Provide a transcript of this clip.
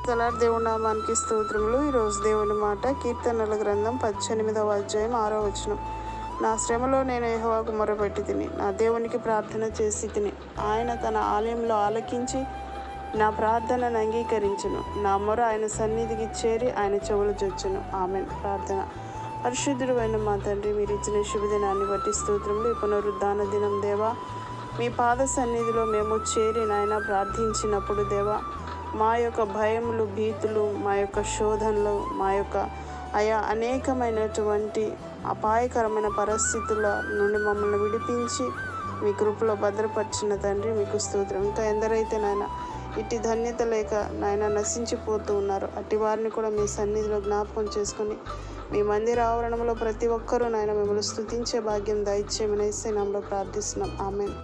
Praise దేవుని నామానికి స్తోత్రములు. ఈరోజు దేవుని మాట కీర్తనల గ్రంథం 18వ అధ్యాయం 6వ వచనం. నా శ్రమలో నేను యెహోవాకు మొరపెట్టి తిని నా దేవునికి ప్రార్థన చేసి తిని ఆయన తన ఆలయంలో ఆలకించి నా ప్రార్థనను అంగీకరించును. నా మొర ఆయన సన్నిధికి చేరి ఆయన చెవులు చొచ్చును. ఆమెన్. ప్రార్థన. పరిశుద్ధుడు అయిన మా తండ్రి, మీరు ఇచ్చిన శుభదినాన్ని బట్టి స్తోత్రములు. ఈ పునరుద్ధాన దినం దేవా, మీ పాద సన్నిధిలో మేము చేరి నాయన ప్రార్థించినప్పుడు దేవా, మా యొక్క భయములు, భీతులు, మా యొక్క శోధనలు, మా యొక్క అనేకమైనటువంటి అపాయకరమైన పరిస్థితుల నుండి మమ్మల్ని విడిపించి మీ కృపలో భద్రపరిచిన తండ్రి, మీకు స్తోత్రం. ఇంకా ఎందరైతే నాయన ఇట్టి ధన్యత లేక నాయన నశించిపోతూ ఉన్నారు, అట్టి వారిని కూడా మీ సన్నిధిలో జ్ఞాపకం చేసుకుని మీ మందిర ఆవరణంలో ప్రతి ఒక్కరూ నాయన మిమ్మల్ని స్తుతించే భాగ్యం దయచేయమని యేసు నామములో ప్రార్థిస్తున్నాం. ఆమేన్.